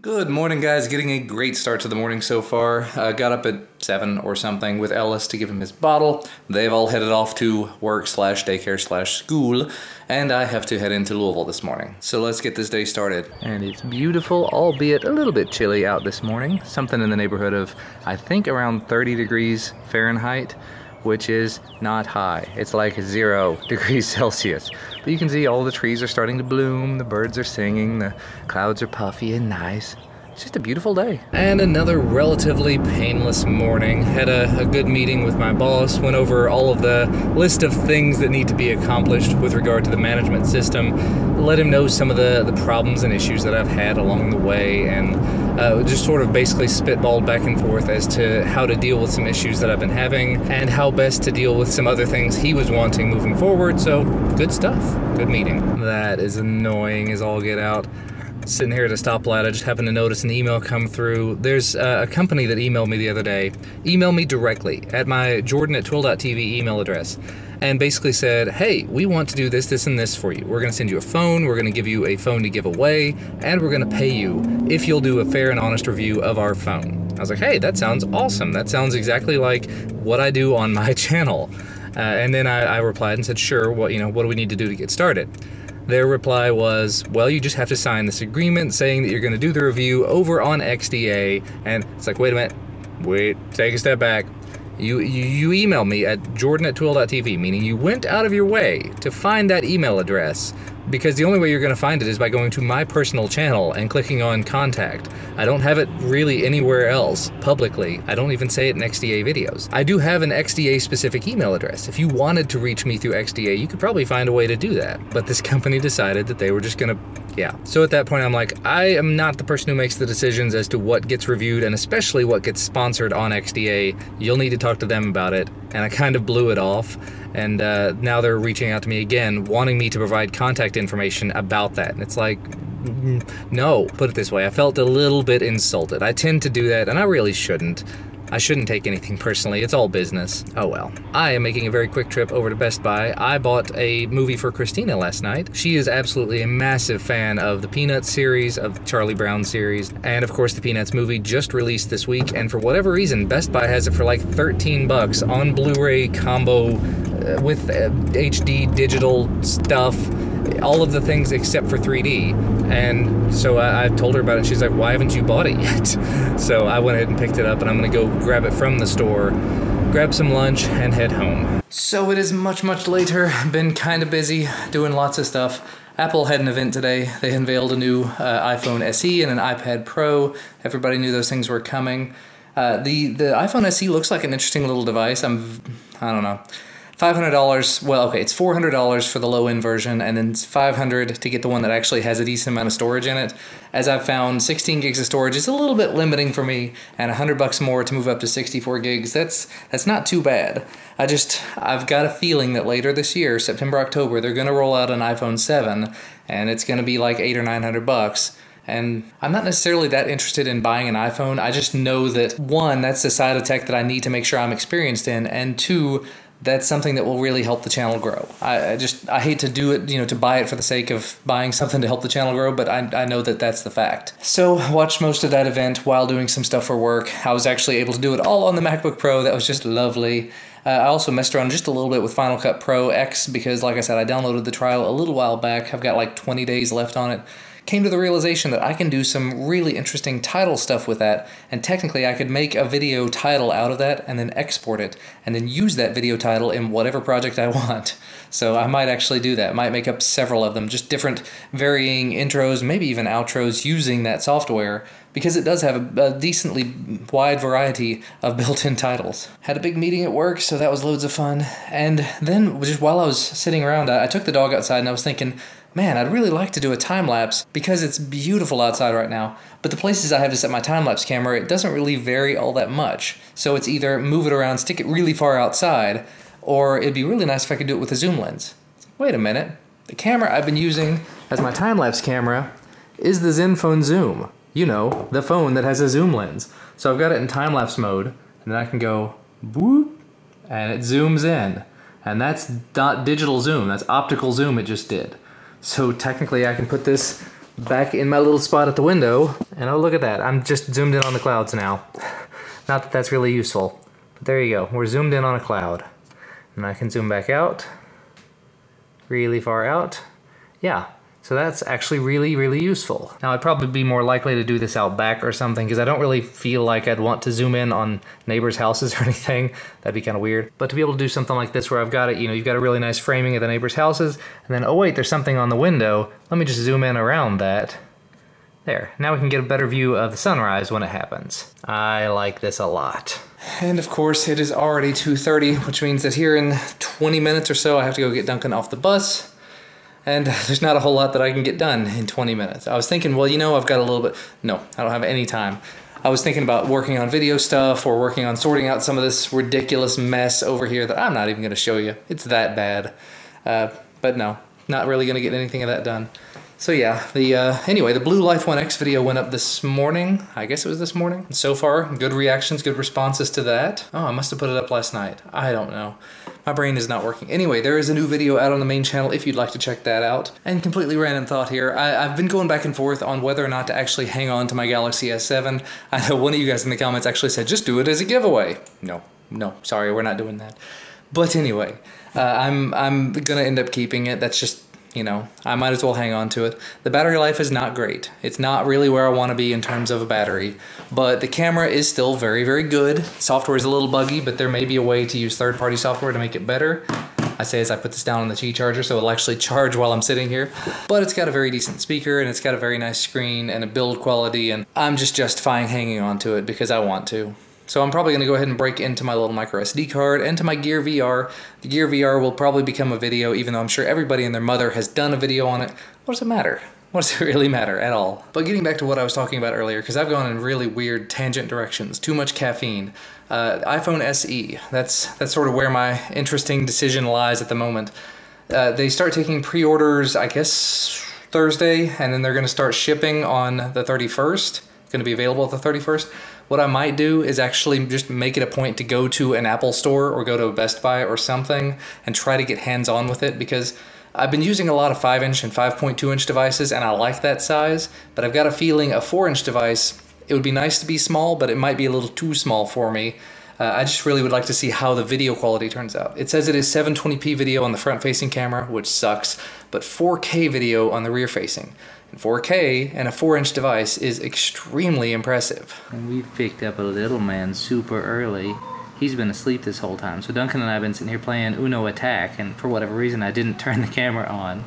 Good morning, guys. Getting a great start to the morning so far. Got up at 7 or something with Ellis to give him his bottle. They've all headed off to work slash daycare slash school, and I have to head into Louisville this morning. So let's get this day started. And it's beautiful, albeit a little bit chilly out this morning. Something in the neighborhood of, I think, around 30 degrees Fahrenheit, which is not high. It's like 0 degrees Celsius. But you can see all the trees are starting to bloom, the birds are singing, the clouds are puffy and nice. It's just a beautiful day. And another relatively painless morning. Had a good meeting with my boss, went over all of the list of things that need to be accomplished with regard to the management system, let him know some of the problems and issues that I've had along the way, and just sort of basically spitballed back and forth as to how to deal with some issues that I've been having and how best to deal with some other things he was wanting moving forward. So good stuff. Good meeting. That is annoying as all get out. Sitting here at a stoplight, I just happened to notice an email come through. There's a company that emailed me the other day, emailed me directly at my jordan@twill.tv email address, and basically said, hey, we want to do this, this, and this for you. We're going to send you a phone, we're going to give you a phone to give away, and we're going to pay you if you'll do a fair and honest review of our phone. I was like, hey, that sounds awesome. That sounds exactly like what I do on my channel. And then I replied and said, sure, what do we need to do to get started? Their reply was, well, you just have to sign this agreement saying that you're going to do the review over on XDA. And it's like, wait a minute, take a step back. You emailed me at jordan@twill.tv, meaning you went out of your way to find that email address, because the only way you're going to find it is by going to my personal channel and clicking on contact. I don't have it really anywhere else publicly. I don't even say it in XDA videos. I do have an XDA specific email address. If you wanted to reach me through XDA, you could probably find a way to do that. But this company decided that they were just going to, So at that point, I'm like, I am not the person who makes the decisions as to what gets reviewed and especially what gets sponsored on XDA. You'll need to talk to them about it. And I kind of blew it off. And now they're reaching out to me again, wanting me to provide contact information about that. And it's like, no. Put it this way, I felt a little bit insulted. I tend to do that, and I really shouldn't. I shouldn't take anything personally. It's all business. Oh well. I am making a very quick trip over to Best Buy. I bought a movie for Christina last night. She is absolutely a massive fan of the Peanuts series, of the Charlie Brown series, and of course the Peanuts movie just released this week, and for whatever reason, Best Buy has it for like 13 bucks on Blu-ray combo with HD digital stuff, all of the things except for 3D. And so I told her about it. She's like, why haven't you bought it yet? So I went ahead and picked it up, and I'm going to go grab it from the store, grab some lunch, and head home. So it is much, much later. Been kind of busy doing lots of stuff. Apple had an event today. They unveiled a new iPhone SE and an iPad Pro. Everybody knew those things were coming. The iPhone SE looks like an interesting little device. I don't know. $500, well, okay, it's $400 for the low-end version, and then it's $500 to get the one that actually has a decent amount of storage in it. As I've found, 16 gigs of storage is a little bit limiting for me, and $100 more to move up to 64 gigs, that's not too bad. I've got a feeling that later this year, September, October, they're going to roll out an iPhone 7, and it's going to be like $800 or $900. And I'm not necessarily that interested in buying an iPhone. I just know that, one, that's the side of tech that I need to make sure I'm experienced in, and two, that's something that will really help the channel grow. I hate to do it, to buy it for the sake of buying something to help the channel grow, but I know that that's the fact. So watched most of that event while doing some stuff for work. I was actually able to do it all on the MacBook Pro. That was just lovely. I also messed around just a little bit with Final Cut Pro X because, like I said, I downloaded the trial a little while back. I've got like 20 days left on it. Came to the realization that I can do some really interesting title stuff with that, and technically I could make a video title out of that and then export it, and then use that video title in whatever project I want. So I might actually do that. Might make up several of them, just different varying intros, maybe even outros using that software, because it does have a decently wide variety of built-in titles. Had a big meeting at work, so that was loads of fun. And then, just while I was sitting around, I took the dog outside and I was thinking, man, I'd really like to do a time-lapse because it's beautiful outside right now, but the places I have to set my time-lapse camera, it doesn't really vary all that much. So it's either move it around, stick it really far outside, or it'd be really nice if I could do it with a zoom lens. Wait a minute, the camera I've been using as my time-lapse camera is the Zenfone Zoom. You know, the phone that has a zoom lens. So I've got it in time-lapse mode, and then I can go, boop, and it zooms in. And that's not digital zoom, that's optical zoom it just did. So technically I can put this back in my little spot at the window, and oh, look at that. I'm just zoomed in on the clouds now. Not that that's really useful, but there you go. We're zoomed in on a cloud. And I can zoom back out, really far out. Yeah, so that's actually really, really useful. Now, I'd probably be more likely to do this out back or something, because I don't really feel like I'd want to zoom in on neighbors' houses or anything. That'd be kind of weird. But to be able to do something like this where I've got it, you know, you've got a really nice framing of the neighbors' houses, and then, oh wait, there's something on the window. Let me just zoom in around that. There, now we can get a better view of the sunrise when it happens. I like this a lot. And of course, it is already 2:30, which means that here in 20 minutes or so, I have to go get Duncan off the bus. And there's not a whole lot that I can get done in 20 minutes. I was thinking, well, you know, I've got a little bit... No, I don't have any time. I was thinking about working on video stuff or working on sorting out some of this ridiculous mess over here that I'm not even going to show you. It's that bad. But no, not really going to get anything of that done. So yeah, anyway, the Blue Life 1X video went up this morning. I guess it was this morning. So far, good reactions, good responses to that. Oh, I must have put it up last night. I don't know. My brain is not working. Anyway, there is a new video out on the main channel if you'd like to check that out. And completely random thought here. I've been going back and forth on whether or not to actually hang on to my Galaxy S7. I know one of you guys in the comments actually said, just do it as a giveaway. No, sorry, we're not doing that. But anyway, I'm gonna end up keeping it. That's just... You know, I might as well hang on to it. The battery life is not great. It's not really where I want to be in terms of a battery, but the camera is still very, very good. Software is a little buggy, but there may be a way to use third-party software to make it better. I say as I put this down on the Qi charger, so it'll actually charge while I'm sitting here. But it's got a very decent speaker, and it's got a very nice screen and a build quality, and I'm just justifying hanging on to it because I want to. So I'm probably going to go ahead and break into my little micro SD card and to my Gear VR. The Gear VR will probably become a video, even though I'm sure everybody and their mother has done a video on it. What does it matter? What does it really matter at all? But getting back to what I was talking about earlier, because I've gone in really weird tangent directions. Too much caffeine. iPhone SE. That's sort of where my interesting decision lies at the moment. They start taking pre-orders, I guess, Thursday, and then they're going to start shipping on the 31st. It's going to be available at the 31st. What I might do is actually just make it a point to go to an Apple store or go to a Best Buy or something and try to get hands-on with it, because I've been using a lot of 5-inch and 5.2-inch devices and I like that size, but I've got a feeling a 4-inch device, it would be nice to be small, but it might be a little too small for me. I just really would like to see how the video quality turns out. It says it is 720p video on the front-facing camera, which sucks, but 4K video on the rear-facing. 4K and a 4-inch device is extremely impressive. And we picked up a little man super early. He's been asleep this whole time. So Duncan and I have been sitting here playing Uno Attack, and for whatever reason I didn't turn the camera on.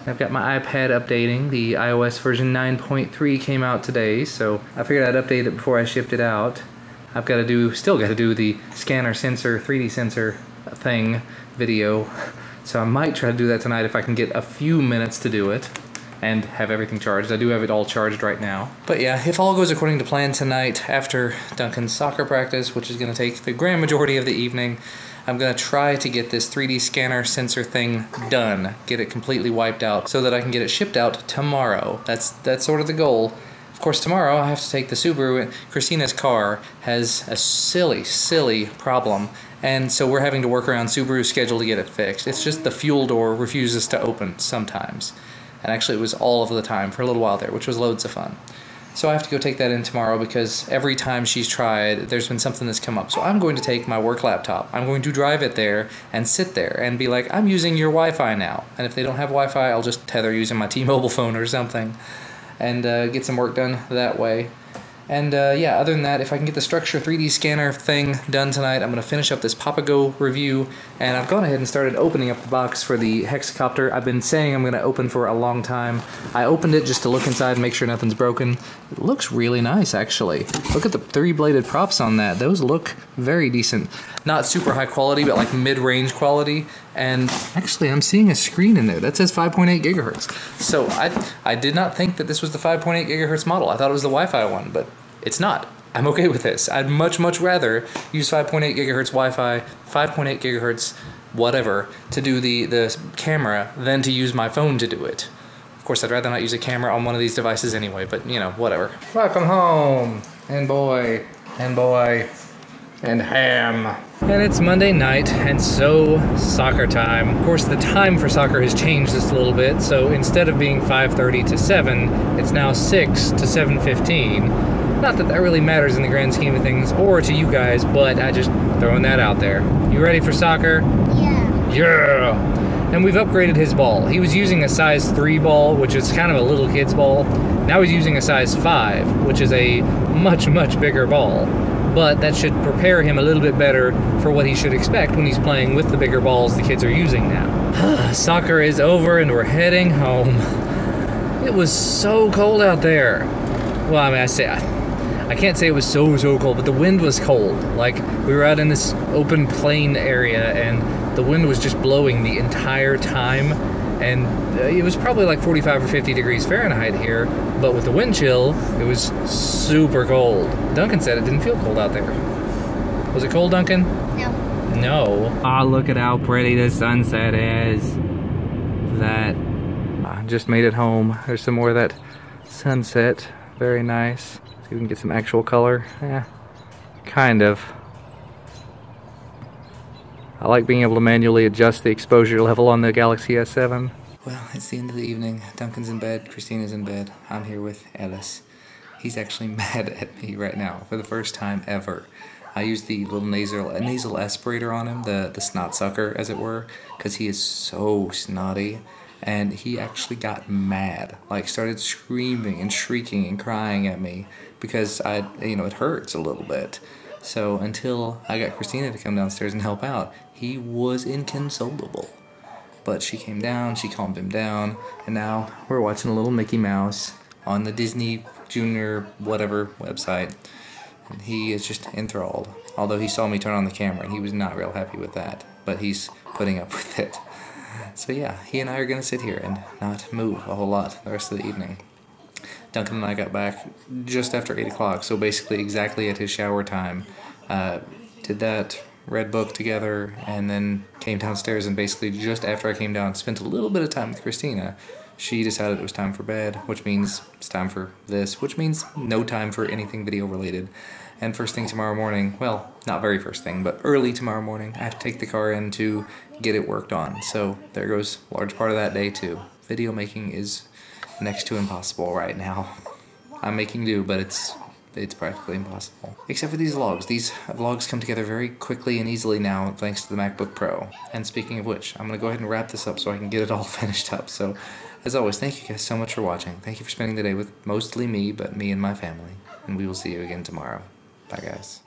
I've got my iPad updating. The iOS version 9.3 came out today, so I figured I'd update it before I shipped it out. I've got to do, still got to do the scanner sensor, 3D sensor thing video. So I might try to do that tonight if I can get a few minutes to do it and have everything charged. I do have it all charged right now. But yeah, if all goes according to plan tonight, after Duncan's soccer practice, which is going to take the grand majority of the evening, I'm going to try to get this 3D scanner sensor thing done, get it completely wiped out, so that I can get it shipped out tomorrow. That's sort of the goal. Of course, tomorrow I have to take the Subaru. Christina's car has a silly problem, and so we're having to work around Subaru's schedule to get it fixed. It's just the fuel door refuses to open sometimes. And actually it was all of the time for a little while there, which was loads of fun. So I have to go take that in tomorrow because every time she's tried, there's been something that's come up. So I'm going to take my work laptop. I'm going to drive it there and sit there and be like, I'm using your Wi-Fi now. And if they don't have Wi-Fi, I'll just tether using my T-Mobile phone or something and get some work done that way. And yeah, other than that, if I can get the Structure 3D scanner thing done tonight, I'm going to finish up this Papago review. And I've gone ahead and started opening up the box for the hexacopter. I've been saying I'm going to open for a long time. I opened it just to look inside and make sure nothing's broken. It looks really nice, actually. Look at the 3-bladed props on that. Those look very decent. Not super high quality, but like mid-range quality. And actually, I'm seeing a screen in there that says 5.8 gigahertz. So I did not think that this was the 5.8 gigahertz model. I thought it was the Wi-Fi one, but it's not. I'm okay with this. I'd much rather use 5.8 gigahertz Wi-Fi, 5.8 gigahertz whatever, to do the camera than to use my phone to do it. Of course, I'd rather not use a camera on one of these devices anyway, but you know, whatever. Welcome home, and boy, and ham. And it's Monday night, and so soccer time. Of course, the time for soccer has changed just a little bit, so instead of being 5:30 to 7, it's now 6 to 7:15. Not that that really matters in the grand scheme of things, or to you guys, but I just throwing that out there. You ready for soccer? Yeah. Yeah! And we've upgraded his ball. He was using a size 3 ball, which is kind of a little kid's ball. Now he's using a size 5, which is a much, much bigger ball. But that should prepare him a little bit better for what he should expect when he's playing with the bigger balls the kids are using now. Soccer is over and we're heading home. It was so cold out there. Well, I mean, I can't say it was so cold, but the wind was cold. Like, we were out in this open plain area and the wind was just blowing the entire time. And it was probably like 45 or 50 degrees Fahrenheit here, but with the wind chill, it was super cold. Duncan said it didn't feel cold out there. Was it cold, Duncan? No. No. Ah, look at how pretty the sunset is. That, I just made it home. There's some more of that sunset. Very nice. See if we can get some actual color. Yeah, kind of. I like being able to manually adjust the exposure level on the Galaxy S7. Well, it's the end of the evening. Duncan's in bed, Christina's in bed. I'm here with Ellis. He's actually mad at me right now for the first time ever. I used the little nasal aspirator on him, the snot sucker as it were, because he is so snotty. And he actually got mad, like started screaming and shrieking and crying at me because it hurts a little bit. So until I got Christina to come downstairs and help out, he was inconsolable. But she came down, she calmed him down, and now we're watching a little Mickey Mouse on the Disney Junior whatever website. And he is just enthralled. Although he saw me turn on the camera and he was not real happy with that. But he's putting up with it. So yeah, he and I are going to sit here and not move a whole lot the rest of the evening. Duncan and I got back just after 8 o'clock, so basically exactly at his shower time. Did that, read book together, and then came downstairs, and basically just after I came down, spent a little bit of time with Christina. She decided it was time for bed, which means it's time for this, which means no time for anything video related. And first thing tomorrow morning, well, not very first thing, but early tomorrow morning, I have to take the car in to get it worked on. So there goes a large part of that day too. Video making is next to impossible right now. I'm making do, but it's practically impossible. Except for these vlogs. These vlogs come together very quickly and easily now thanks to the MacBook Pro. And speaking of which, I'm going to go ahead and wrap this up so I can get it all finished up. So, as always, thank you guys so much for watching. Thank you for spending the day with mostly me, but me and my family. And we will see you again tomorrow. Bye, guys.